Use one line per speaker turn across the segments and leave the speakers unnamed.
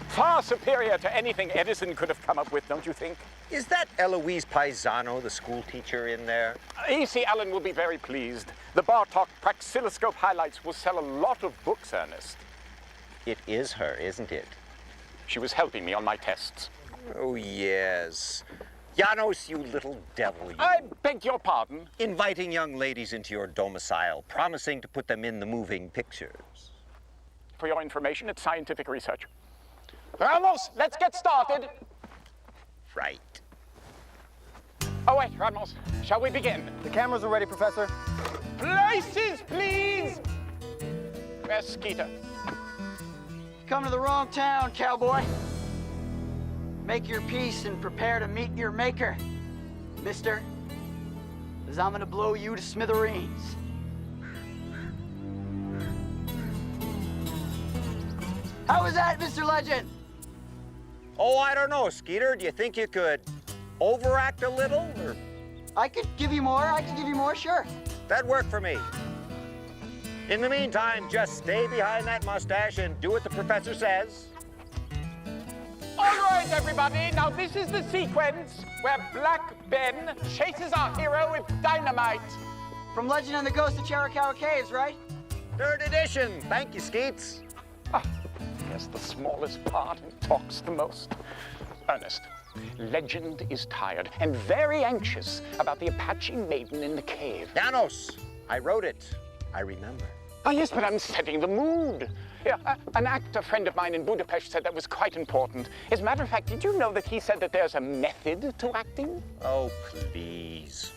Far superior to anything Edison could have come up with, don't you think?
Is that Eloise Paisano, the school teacher, in there?
E.C. Allen will be very pleased. The Bartok Praxilloscope highlights will sell a lot of books, Ernest.
It is her, isn't it?
She was helping me on my tests.
Oh, yes. Janos, you little devil, you.
I beg your pardon?
Inviting young ladies into your domicile, promising to put them in the moving pictures.
For your information, it's scientific research. Ramos, let's get started.
Right.
Oh, wait, Ramos, shall we begin?
The cameras are ready, Professor.
Places, please. Where's Skeeter?
Come to the wrong town, cowboy. Make your peace and prepare to meet your maker, mister. Because I'm gonna blow you to smithereens. How was that, Mr. Legend?
Oh, I don't know, Skeeter. Do you think you could overact a little, or?
I could give you more, sure.
That'd work for me. In the meantime, just stay behind that mustache and do what the professor says.
All right, everybody, now this is the sequence where Black Ben chases our hero with dynamite.
From Legend and the Ghost of Chiricahua Caves, right?
3rd edition. Thank you, Skeets.
Guess the smallest part and talks the most. Ernest, Legend is tired and very anxious about the Apache maiden in the cave.
Janos, I wrote it. I remember.
Oh, yes, but I'm setting the mood. Yeah, an actor friend of mine in Budapest said that was quite important. As a matter of fact, did you know that he said that there's a method to acting?
Oh, please.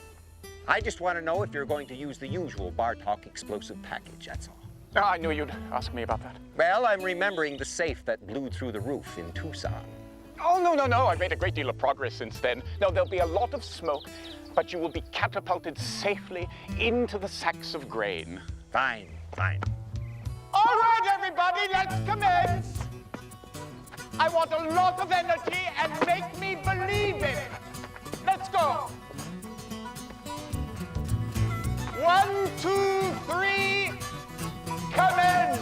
I just want to know if you're going to use the usual Bartok explosive package, that's all.
Oh, I knew you'd ask me about that.
Well, I'm remembering the safe that blew through the roof in Tucson.
Oh, no. I've made a great deal of progress since then. No, there'll be a lot of smoke, but you will be catapulted safely into the sacks of grain.
Fine.
All right, everybody, let's commence. I want a lot of energy and make me believe it. Let's go. 1, 2, 3, commence.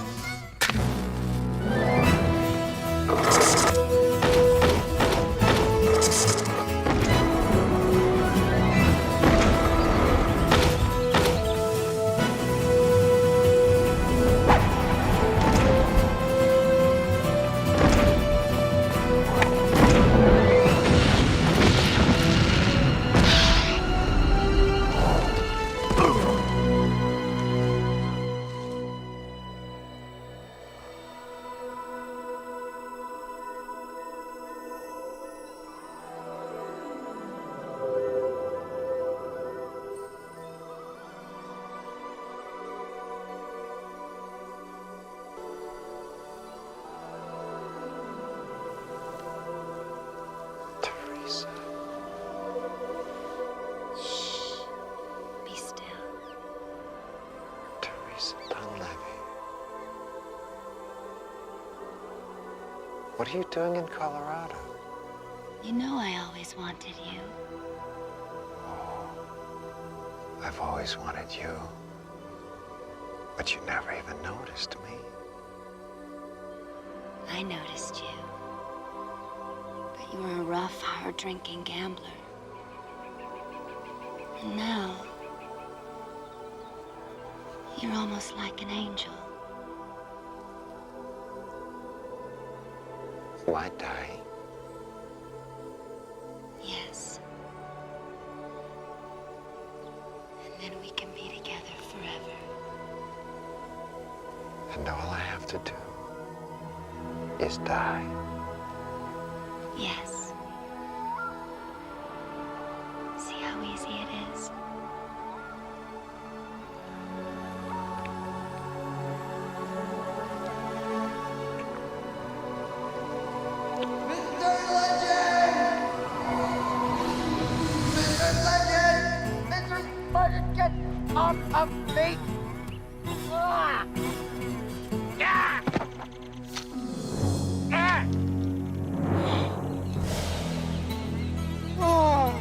What are you doing in Colorado?
You know I always wanted you.
Oh, I've always wanted you. But you never even noticed me.
I noticed you. But you were a rough, hard-drinking gambler. And now, you're almost like an angel.
Why die?
Yes. And then we can be together forever.
And all I have to do is die.
Yes. See how easy it is?
Off of me! Ah! Ah! Ah! Oh!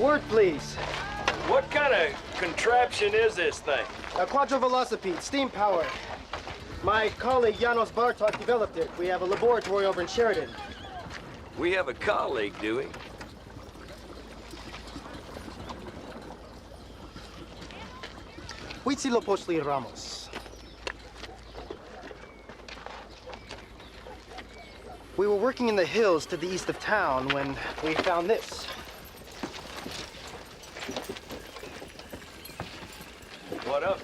word, please.
What kind of contraption is this thing?
A quadrovelocipede, steam powered. My colleague Janos Bartok developed it. We have a laboratory over in Sheridan.
We have a colleague, do we?
Huitzilopochtli Ramos. We were working in the hills to the east of town when we found this.
What up?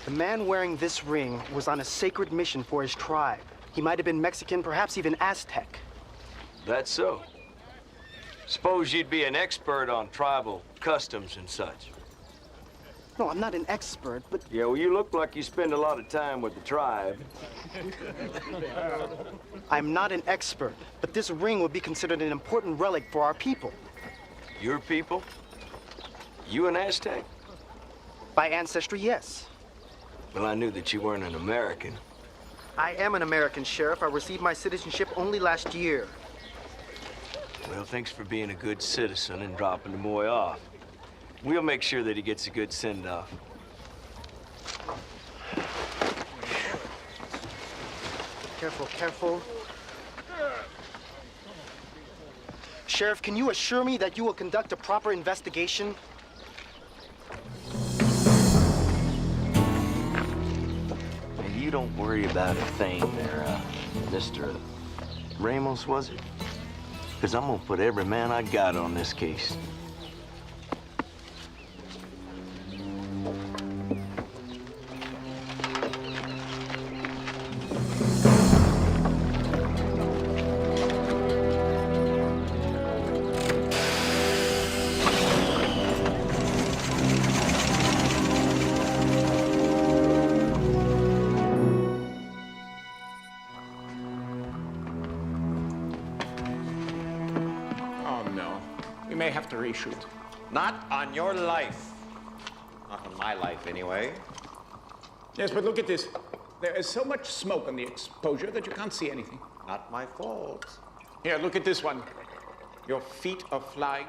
The man wearing this ring was on a sacred mission for his tribe. He might have been Mexican, perhaps even Aztec.
That's so. Suppose you'd be an expert on tribal customs and such.
No, I'm not an expert, but
Yeah, well, you look like you spend a lot of time with the tribe.
I'm not an expert. But this ring would be considered an important relic for our people.
Your people? You an Aztec?
By ancestry, yes.
Well, I knew that you weren't an American.
I am an American, Sheriff. I received my citizenship only last year.
Well, thanks for being a good citizen and dropping the boy off. We'll make sure that he gets a good send-off.
Careful, careful. Sheriff, can you assure me that you will conduct a proper investigation?
Hey, you don't worry about a thing there, Mr. Ramos, was it? Because I'm gonna put every man I got on this case.
Oh, no. We may have to reshoot.
Not on your life. Not on my life, anyway.
Yes, but look at this. There is so much smoke on the exposure that you can't see anything.
Not my fault.
Here, look at this one. Your feet are flying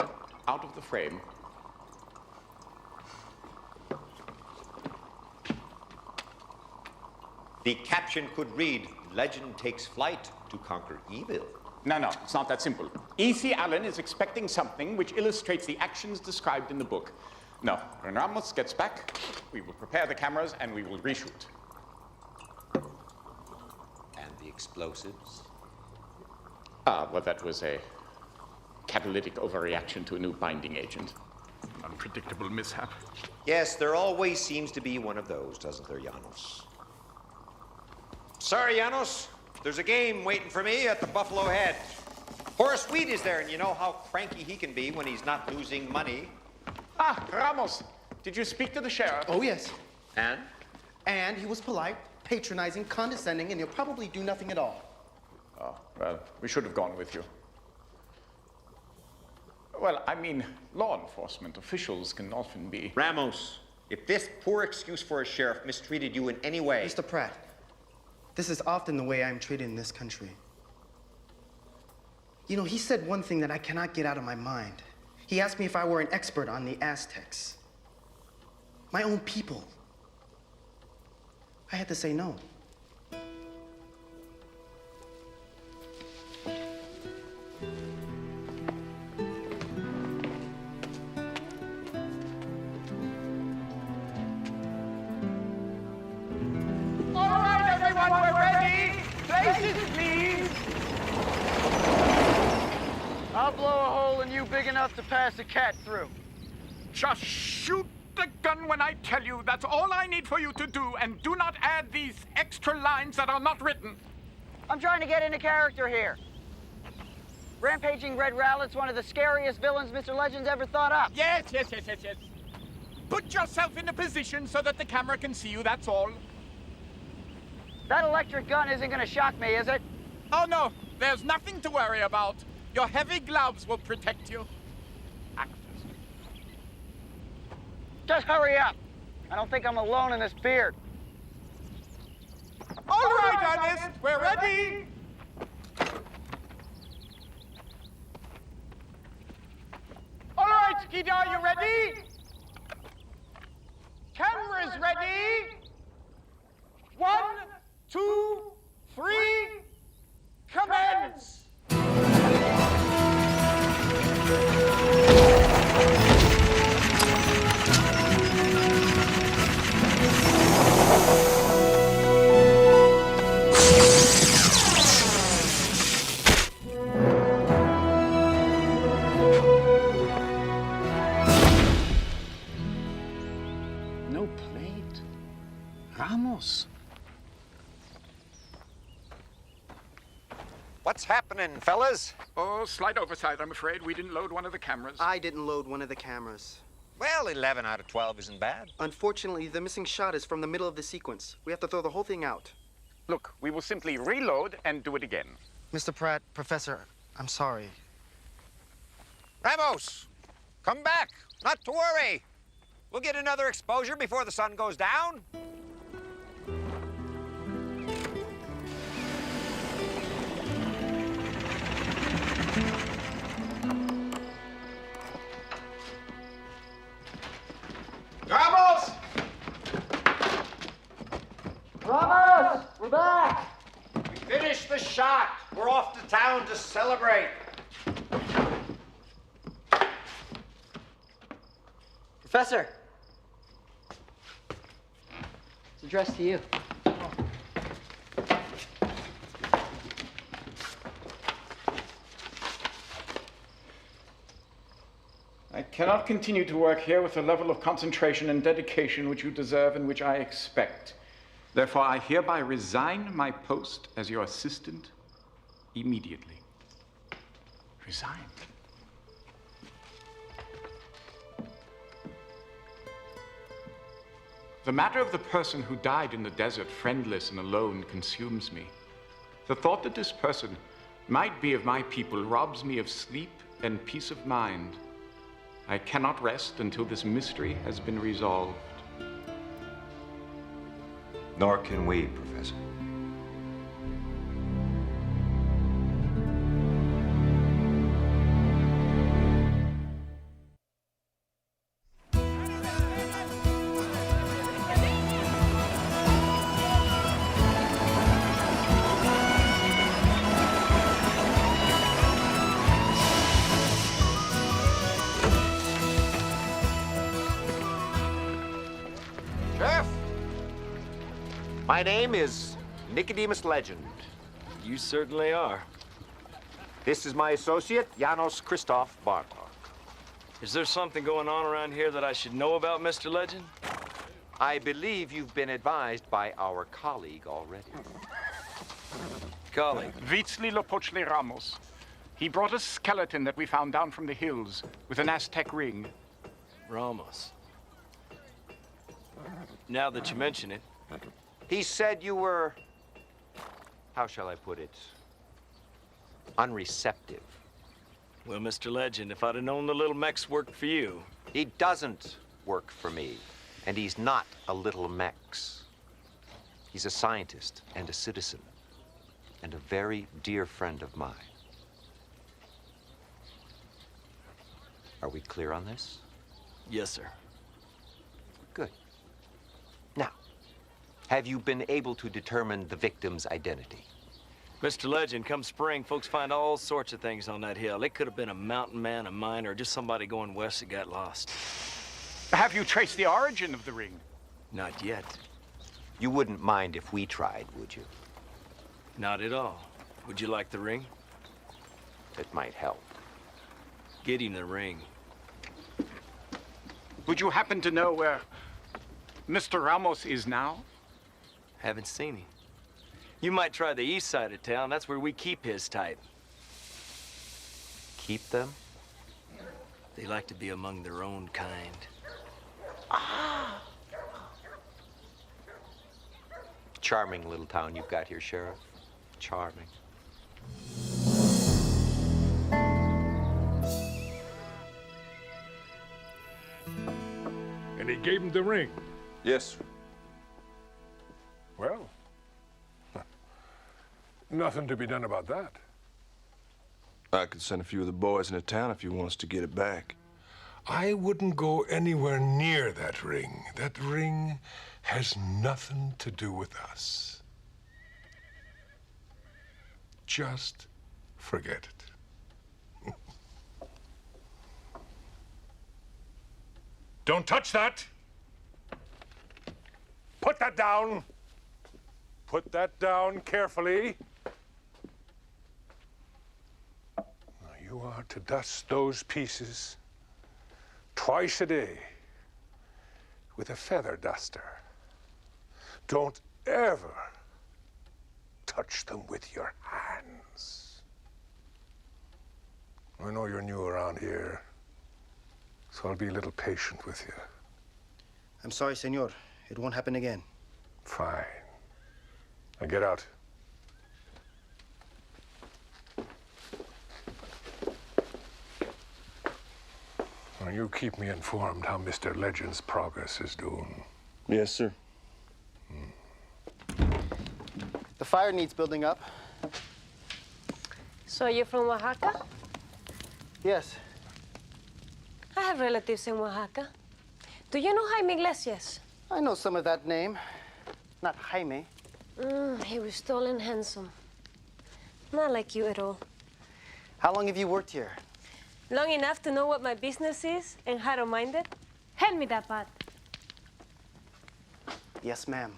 out of the frame.
The caption could read, "Legend takes flight to conquer evil."
No, it's not that simple. E.C. Allen is expecting something which illustrates the actions described in the book. No, when Ramos gets back, we will prepare the cameras and we will reshoot.
And the explosives?
Well, that was a catalytic overreaction to a new binding agent. Unpredictable mishap.
Yes, there always seems to be one of those, doesn't there, Janos? Sorry, Janos. There's a game waiting for me at the Buffalo Head. Horace Weed is there, and you know how cranky he can be when he's not losing money.
Ramos, did you speak to the sheriff?
Oh, yes.
And?
And he was polite, patronizing, condescending, and he'll probably do nothing at all.
Oh, well, we should have gone with you. Well, I mean, law enforcement officials can often be...
Ramos, if this poor excuse for a sheriff mistreated you in any way...
Mr. Pratt, this is often the way I'm treated in this country. You know, he said one thing that I cannot get out of my mind. He asked me if I were an expert on the Aztecs. My own people. I had to say no.
All right, everyone, we're ready. Places, please.
I'll blow a hole in you big enough to pass a cat through.
Just shoot the gun when I tell you. That's all I need for you to do, and do not add these extra lines that are not written.
I'm trying to get into character here. Rampaging Red Rowlett's one of the scariest villains Mr. Legend's ever thought up.
Yes. Put yourself in a position so that the camera can see you, that's all.
That electric gun isn't gonna shock me, is it?
Oh, no, there's nothing to worry about. Your heavy gloves will protect you. Actors.
Just hurry up. I don't think I'm alone in this beard.
All right, Ernest, we're ready. All right, Kid, are you ready? Cameras ready? 1, 2, 3, commence! No plate. Ramos.
What's happening, fellas?
Oh, slight oversight, I'm afraid. We didn't load one of the cameras.
I didn't load one of the cameras.
Well, 11 out of 12 isn't bad.
Unfortunately, the missing shot is from the middle of the sequence. We have to throw the whole thing out.
Look, we will simply reload and do it again.
Mr. Pratt, Professor, I'm sorry.
Ramos, come back. Not to worry. We'll get another exposure before the sun goes down.
Ramos!
Ramos, we're back.
We finished the shot. We're off to town to celebrate.
Professor. It's addressed to you.
I cannot continue to work here with the level of concentration and dedication which you deserve and which I expect. Therefore, I hereby resign my post as your assistant immediately. Resign. The matter of the person who died in the desert, friendless and alone, consumes me. The thought that this person might be of my people robs me of sleep and peace of mind. I cannot rest until this mystery has been resolved.
Nor can we, Professor. Sheriff, my name is Nicodemus Legend.
You certainly are.
This is my associate, Janos Christoph Bartok.
Is there something going on around here that I should know about, Mr. Legend?
I believe you've been advised by our colleague already.
Colleague.
Vitzli Lopochle Ramos. He brought a skeleton that we found down from the hills with an Aztec ring.
Ramos. Now that you mention it,
He said you were, how shall I put it, unreceptive.
well, Mr. Legend, if I'd have known the little Mex worked for you.
He doesn't work for me, and he's not a little Mex. He's a scientist and a citizen, and a very dear friend of mine. Are we clear on this?
Yes, sir.
Good. Now, have you been able to determine the victim's identity?
Mr. Legend, come spring, folks find all sorts of things on that hill. It could have been a mountain man, a miner, or just somebody going west that got lost.
Have you traced the origin of the ring?
Not yet.
You wouldn't mind if we tried, would you?
Not at all. Would you like the ring?
It might help.
Get him the ring.
Would you happen to know where Mr. Ramos is now?
Haven't seen him. You might try the east side of town. That's where we keep his type.
Keep them?
They like to be among their own kind.
Charming little town you've got here, Sheriff. Charming.
And he gave him the ring.
Yes, sir.
Well, nothing to be done about that.
I could send a few of the boys into town if you want us to get it back.
I wouldn't go anywhere near that ring. That ring has nothing to do with us. Just forget it. Don't touch that! Put that down! Put that down carefully. Now you are to dust those pieces twice a day with a feather duster. Don't ever touch them with your hands. I know you're new around here, so I'll be a little patient with you.
I'm sorry, senor. It won't happen again.
Fine. Now get out. Now you keep me informed how Mr. Legend's progress is doing.
Yes, sir.
The fire needs building up.
So you're from Oaxaca?
Yes.
I have relatives in Oaxaca. Do you know Jaime Iglesias?
I know some of that name. Not Jaime.
He was tall and handsome. Not like you at all.
How long have you worked here?
Long enough to know what my business is and how to mind it? Hand me that pot.
Yes, ma'am.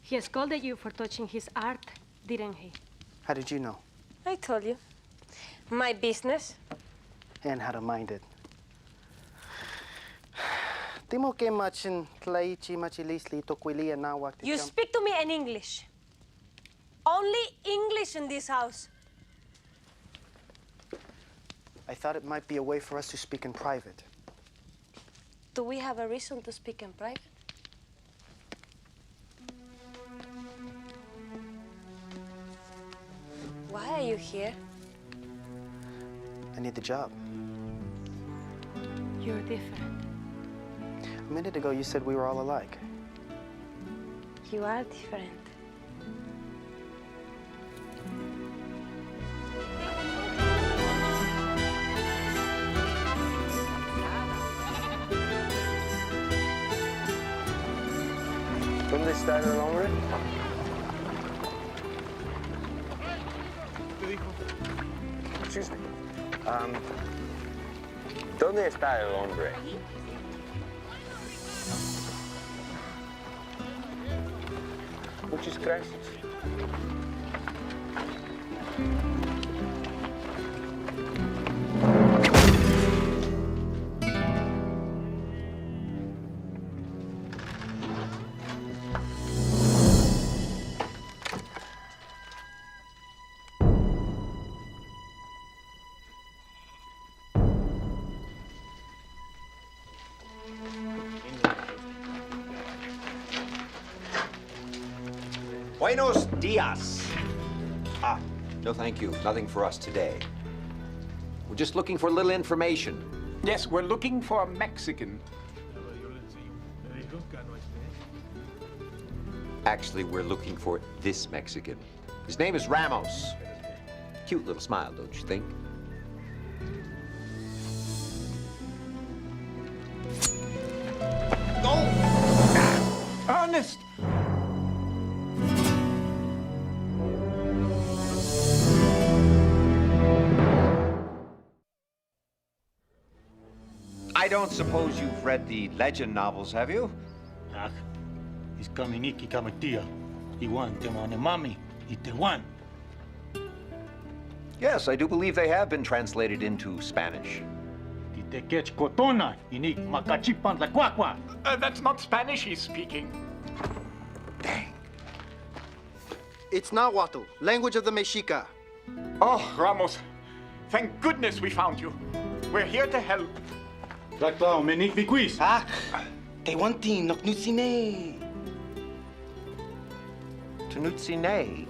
He scolded you for touching his art, didn't he?
How did you know?
I told you. My business.
And how to mind it. Timo ke machin tlaichi machilisli tokwili nawak.
You speak to me in English. Only English in this house.
I thought it might be a way for us to speak in private.
Do we have a reason to speak in private? Why are you here?
I need the job.
You're different.
A minute ago, you said we were all alike.
You are different.
¿Dónde está el hombre? Excuse me. ¿Dónde está el hombre? Muchas gracias.
Buenos dias. Ah, no thank you. Nothing for us today. We're just looking for a little information.
Yes, we're looking for a Mexican.
Actually, we're looking for this Mexican. His name is Ramos. Cute little smile, don't you think?
Ernest!
I don't suppose you've read the Legend novels, have you?
Ah, is kaminiki kamatia. Iwan te mane mami, itewan.
Yes, I do believe they have been translated into Spanish.
Ite kech kotona, inik makachipan la kwakwa.
That's not Spanish he's speaking.
Dang.
It's Nahuatl, language of the Mexica.
Oh, Ramos, thank goodness we found you. We're here to help.
Claclao, menik biquis.
Ah, te wantin, nok nutsine.
Tenutsine.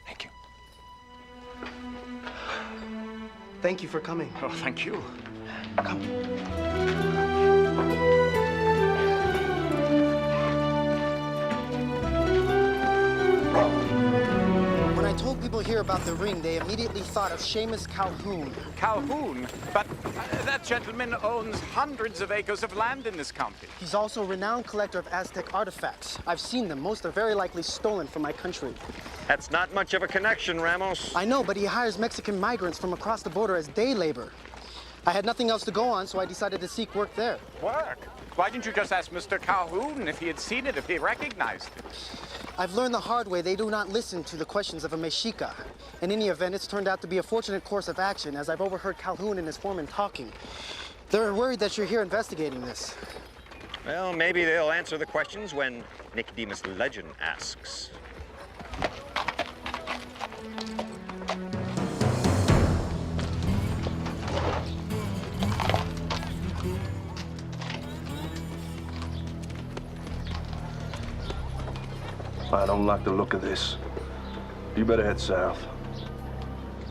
Thank you.
Thank you for coming.
Oh, thank you.
Come. people hear about the ring, they immediately thought of Seamus Calhoun.
Calhoun? But that gentleman owns hundreds of acres of land in this county.
He's also a renowned collector of Aztec artifacts. I've seen them. Most are very likely stolen from my country.
That's not much of a connection, Ramos.
I know, but he hires Mexican migrants from across the border as day labor. I had nothing else to go on, so I decided to seek work there.
Work? Why didn't you just ask Mr. Calhoun if he had seen it, if he recognized it?
I've learned the hard way they do not listen to the questions of a Mexica. In any event, it's turned out to be a fortunate course of action, as I've overheard Calhoun and his foreman talking. They're worried that you're here investigating this.
Well, maybe they'll answer the questions when Nicodemus Legend asks.
I don't like the look of this. You better head south.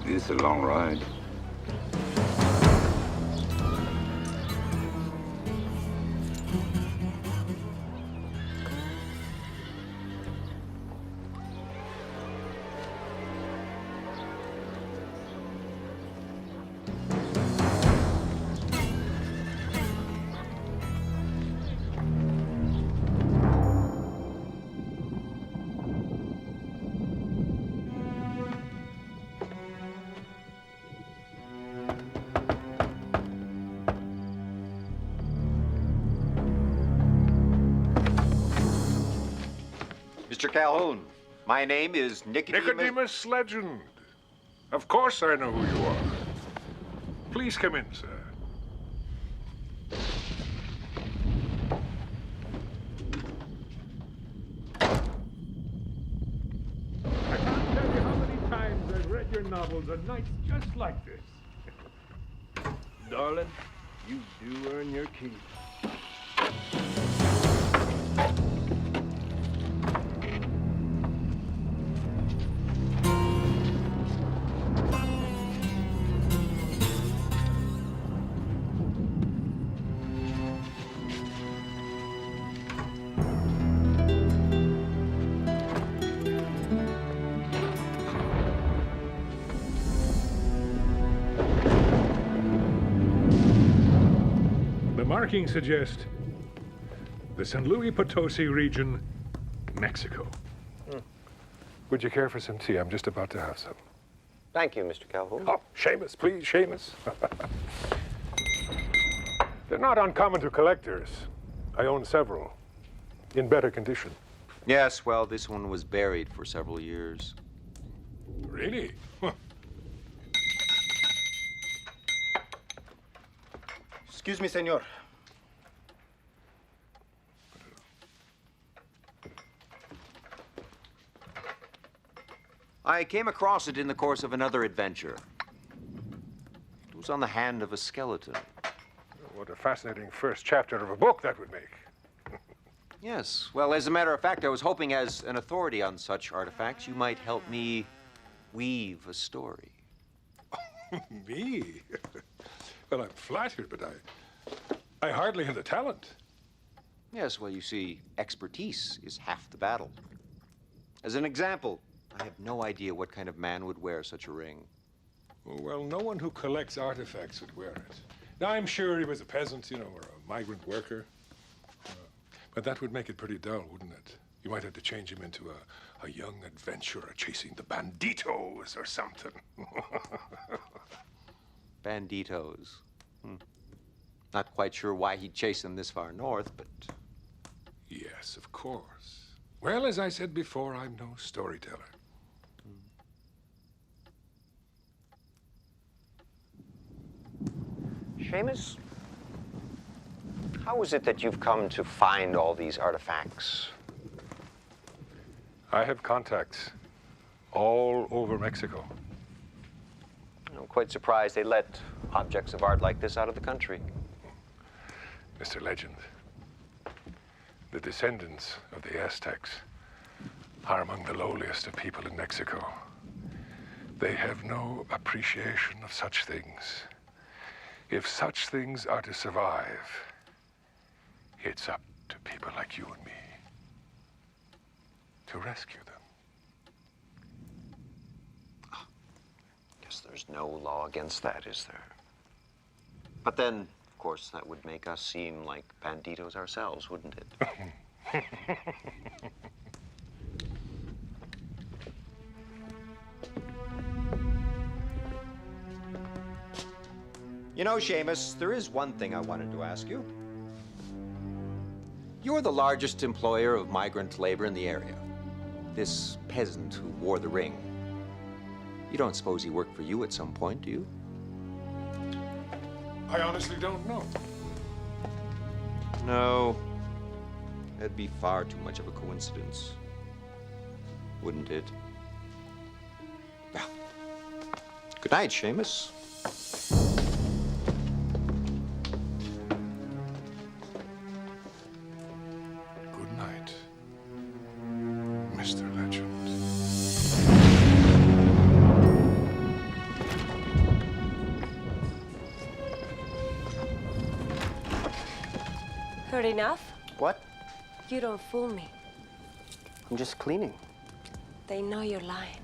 It's a long ride.
Mr. Calhoun, my name is
Nicodemus Legend. Of course I know who you are. Please come in, sir. I can't tell you how many times I've read your novels on nights just like this. Darling, you do earn your keep. Markings suggest the San Luis Potosi region, Mexico. Would you care for some tea? I'm just about to have some.
Thank you, Mr. Calhoun.
Oh, Seamus, please, Seamus. They're not uncommon to collectors. I own several, in better condition.
Yes, well, this one was buried for several years.
Really?
Excuse me, senor.
I came across it in the course of another adventure. It was on the hand of a skeleton.
What a fascinating first chapter of a book that would make.
Yes, well, as a matter of fact, I was hoping as an authority on such artifacts, you might help me weave a story.
Me? Well, I'm flattered, but I hardly have the talent.
Yes, well, you see, expertise is half the battle. As an example, I have no idea what kind of man would wear such a ring.
Well, no one who collects artifacts would wear it. Now, I'm sure he was a peasant, you know, or a migrant worker. But that would make it pretty dull, wouldn't it? You might have to change him into a young adventurer chasing the banditos or something.
Banditos. Not quite sure why he'd chase them this far north, but...
Yes, of course. Well, as I said before, I'm no storyteller.
Seamus, how is it that you've come to find all these artifacts?
I have contacts all over Mexico.
I'm quite surprised they let objects of art like this out of the country.
Mr. Legend, the descendants of the Aztecs are among the lowliest of people in Mexico. They have no appreciation of such things. If such things are to survive, it's up to people like you and me to rescue them.
There's no law against that, is there? But then, of course, that would make us seem like banditos ourselves, wouldn't it? You know, Seamus, there is one thing I wanted to ask you. You're the largest employer of migrant labor in the area. This peasant who wore the ring. You don't suppose he worked for you at some point, do you?
I honestly don't know.
No. That'd be far too much of a coincidence. Wouldn't it? Well, good night, Seamus.
Good night, Mr. Legend.
Heard enough?
What?
You don't fool me.
I'm just cleaning.
They know you're lying.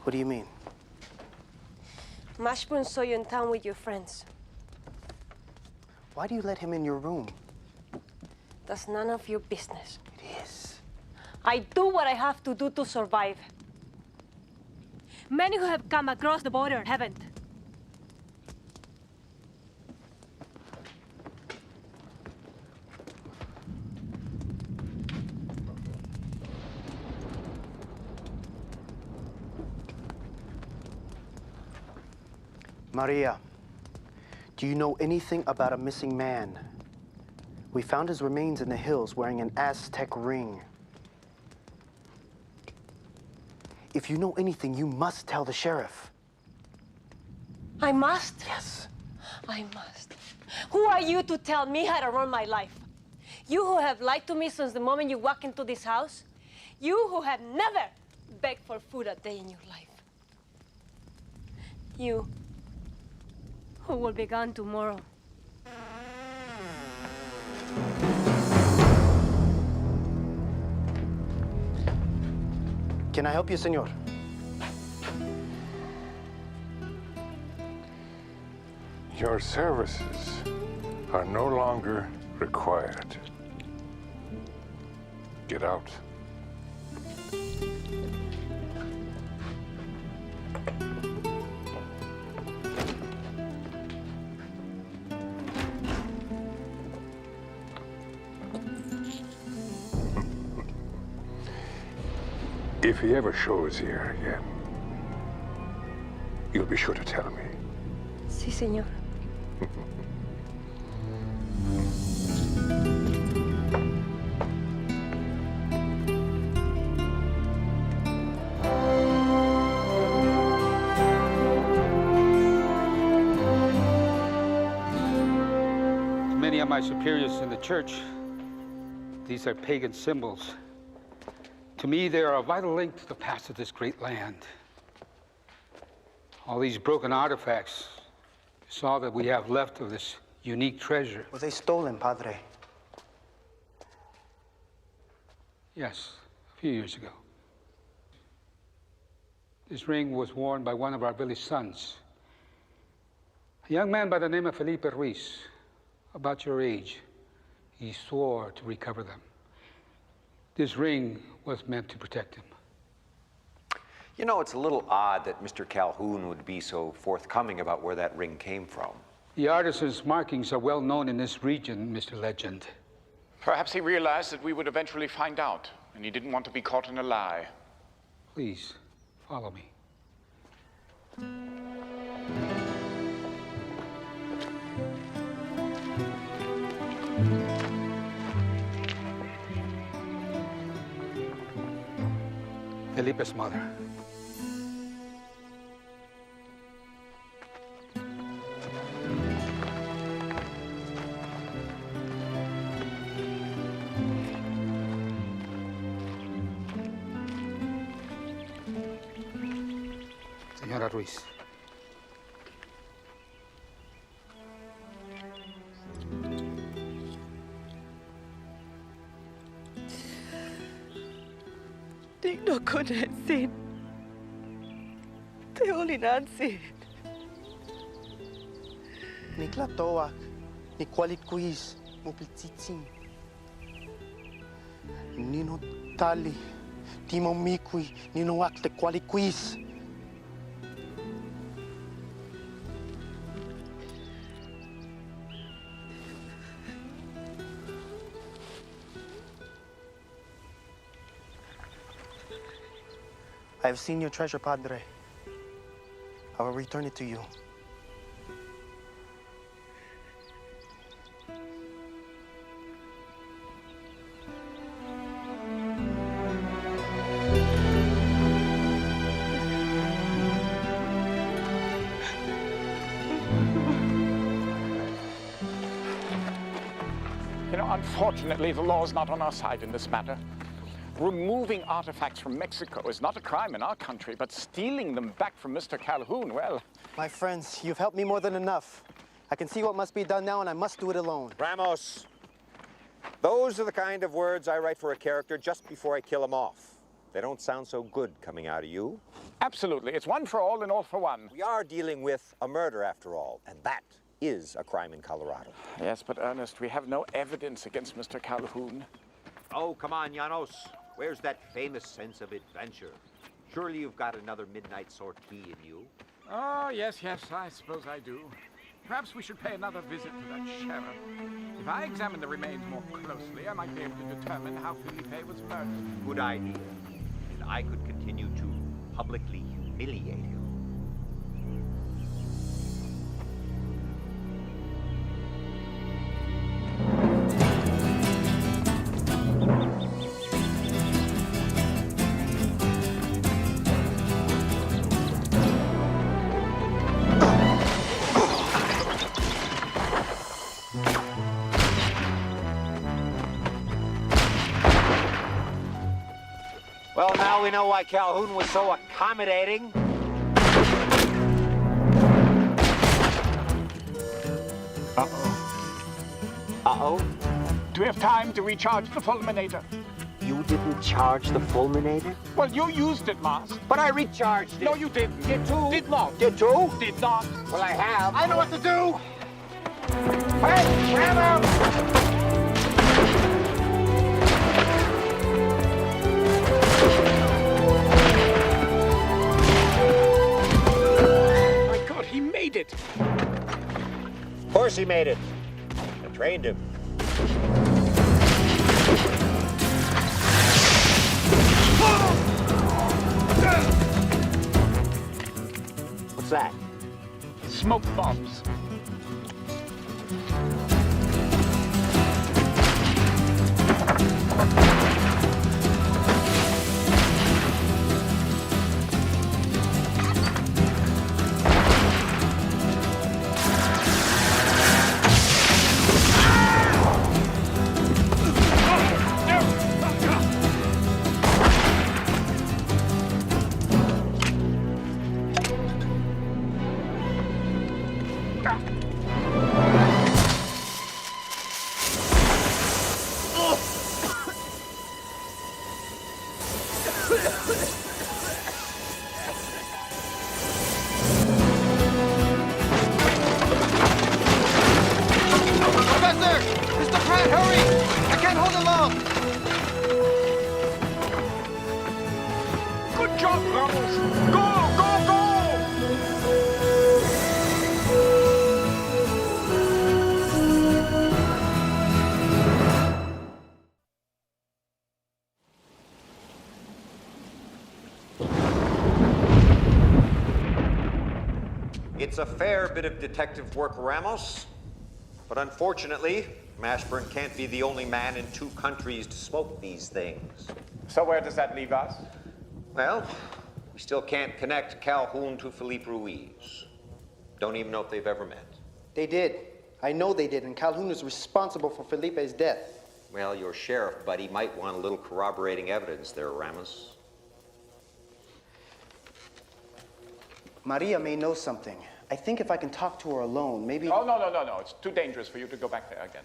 What do you mean?
Mashburn saw you in town with your friends.
Why do you let him in your room?
That's none of your business.
It is.
I do what I have to do to survive. Many who have come across the border haven't.
Maria, do you know anything about a missing man? We found his remains in the hills wearing an Aztec ring. If you know anything, you must tell the sheriff.
I must?
Yes.
I must. Who are you to tell me how to run my life? You who have lied to me since the moment you walk into this house? You who have never begged for food a day in your life? You who will be gone tomorrow.
Can I help you, senor?
Your services are no longer required. Get out. If he ever shows here again, you'll be sure to tell me.
Sí, señor.
Many of my superiors in the church, these are pagan symbols. To me, they are a vital link to the past of this great land. All these broken artifacts is all that we have left of this unique treasure.
Were they stolen, Padre?
Yes, a few years ago. This ring was worn by one of our village sons. A young man by the name of Felipe Ruiz, about your age. He swore to recover them. This ring was meant to protect him.
You know, it's a little odd that Mr. Calhoun would be so forthcoming about where that ring came from.
The artisan's markings are well known in this region, Mr. Legend.
Perhaps he realized that we would eventually find out, and he didn't want to be caught in a lie.
Please, follow me. Felipe's mother. Señora Ruiz.
Nick no con sin.
Teoli Nancy.
Ni klatoak, ni kualit-kuis, mupiltsitsin. Nino tali, timo mikui, nino akle kualit-kuis. I have seen your treasure, Padre. I will return it to you.
You know, unfortunately, the law is not on our side in this matter. Removing artifacts from Mexico is not a crime in our country, but stealing them back from Mr. Calhoun, well...
My friends, you've helped me more than enough. I can see what must be done now, and I must do it alone.
Ramos, those are the kind of words I write for a character just before I kill him off. They don't sound so good coming out of you.
Absolutely. It's one for all and all for one.
We are dealing with a murder, after all, and that is a crime in Colorado.
Yes, but Ernest, we have no evidence against Mr. Calhoun.
Oh, come on, Llanos. Where's that famous sense of adventure? Surely you've got another midnight sortie in you.
Oh, yes, I suppose I do. Perhaps we should pay another visit to that sheriff. If I examine the remains more closely, I might be able to determine how Felipe was murdered.
Good idea. And I could continue to publicly humiliate him. Well, now we know why Calhoun was so accommodating. Uh-oh.
Do we have time to recharge the fulminator?
You didn't charge the fulminator?
Well, you used it, Mars.
But I recharged it.
No, you didn't.
Did too.
Did not.
Did too?
Did not.
Well, I have.
I know what to do!
Hey, Ramos!
He made it.
Of course he made it. I trained him. What's that?
Smoke bombs.
It's a fair bit of detective work, Ramos. But unfortunately, Mashburn can't be the only man in 2 countries to smoke these things.
So where does that leave us?
Well, we still can't connect Calhoun to Felipe Ruiz. Don't even know if they've ever met.
They did. I know they did, and Calhoun is responsible for Felipe's death.
Well, your sheriff buddy might want a little corroborating evidence there, Ramos.
Maria may know something. I think if I can talk to her alone, maybe...
Oh, no. It's too dangerous for you to go back there again.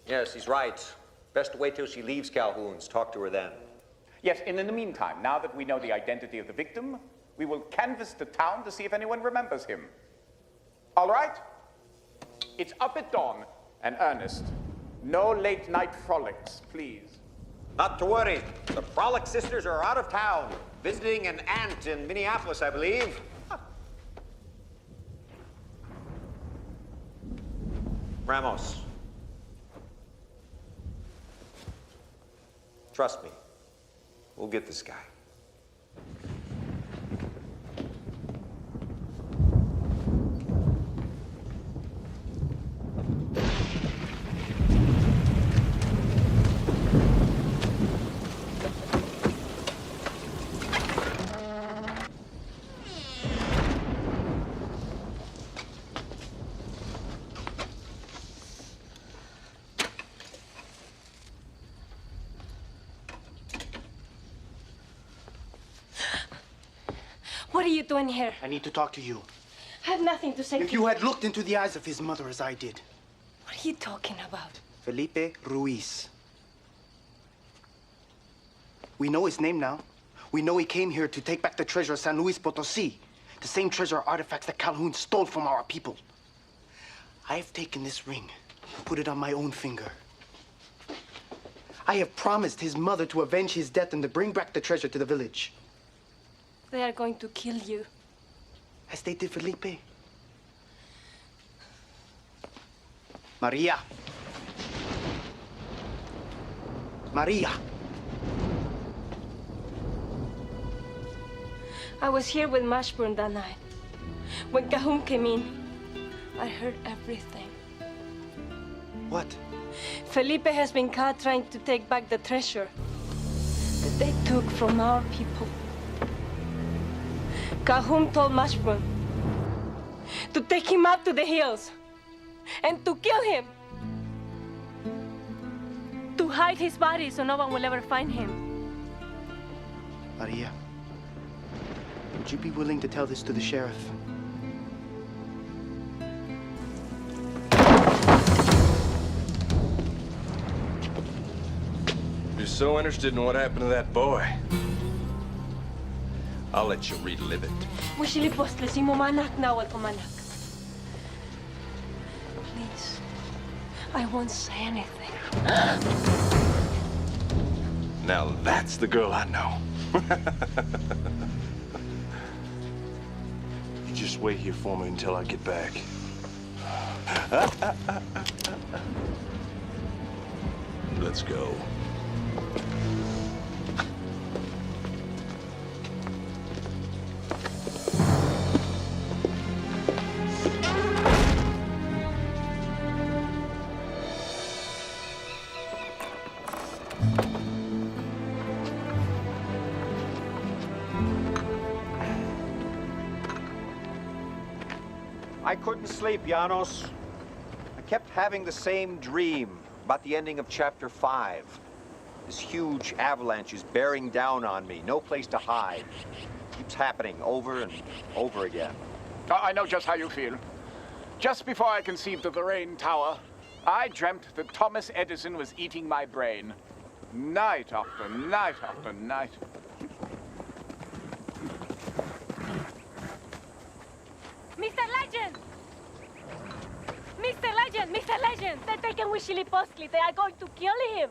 Yes, he's right. Best wait till she leaves Calhoun's. Talk to her then.
Yes, and in the meantime, now that we know the identity of the victim, We will canvass the town to see if anyone remembers him. All right? It's up at dawn. And Ernest, no late-night frolics, please.
Not to worry. The Frolic sisters are out of town, visiting an aunt in Minneapolis, I believe. Ramos. Trust me. We'll get this guy.
What are you doing here?
I need to talk to you.
I have nothing to say to
If you had looked into the eyes of his mother as I did.
What are you talking about?
Felipe Ruiz. We know his name now. We know he came here to take back the treasure of San Luis Potosí. The same treasure artifacts that Calhoun stole from our people. I have taken this ring, put it on my own finger. I have promised his mother to avenge his death and to bring back the treasure to the village.
They are going to kill you.
As they did Felipe. Maria. Maria.
I was here with Mashburn that night. When Calhoun came in, I heard everything.
What?
Felipe has been caught trying to take back the treasure that they took from our people. Calhoun told Mashburn to take him up to the hills and to kill him. To hide his body so no one will ever find him.
Maria, would you be willing to tell this to the sheriff?
You're so interested in what happened to that boy. I'll let you relive it.
Wishili postle si mo manak na wal kumanak. Please, I won't say anything.
Now that's the girl I know. You just wait here for me until I get back. Let's go.
I couldn't sleep, Janos. I kept having the same dream about the ending of Chapter 5. This huge avalanche is bearing down on me, no place to hide. Keeps happening over and over again.
I know just how you feel. Just before I conceived of the Rain Tower, I dreamt that Thomas Edison was eating my brain. Night after night after night.
Mr. Legend! Mr. Legend! Mr. Legend! They're taking Wishili Postli. They are going to kill him.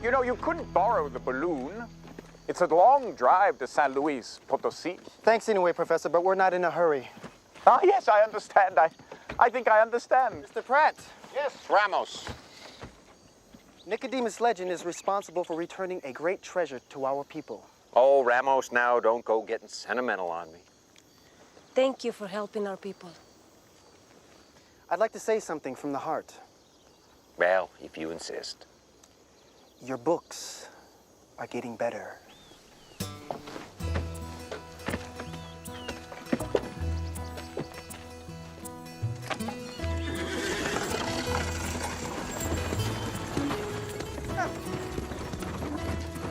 You know, you couldn't borrow the balloon. It's a long drive to San Luis Potosi.
Thanks anyway, Professor, but we're not in a hurry.
Ah, yes, I understand. I think I understand.
Mr. Pratt.
Yes, Ramos.
Nicodemus Legend is responsible for returning a great treasure to our people.
Oh, Ramos, now don't go getting sentimental on me.
Thank you for helping our people.
I'd like to say something from the heart.
Well, if you insist.
Your books are getting better.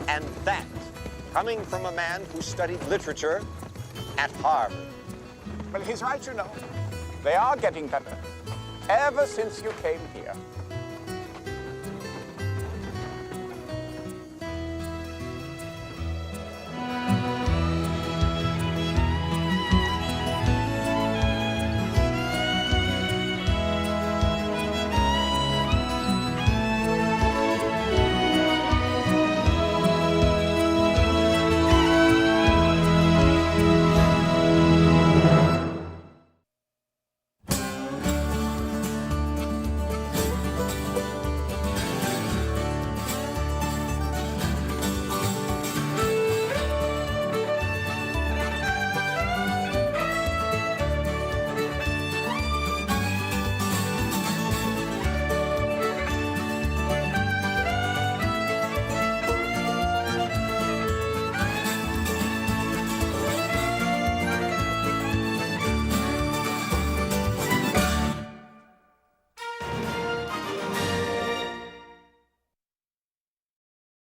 And that, coming from a man who studied literature at Harvard.
Well, he's right, you know. They are getting better. Ever since you came here.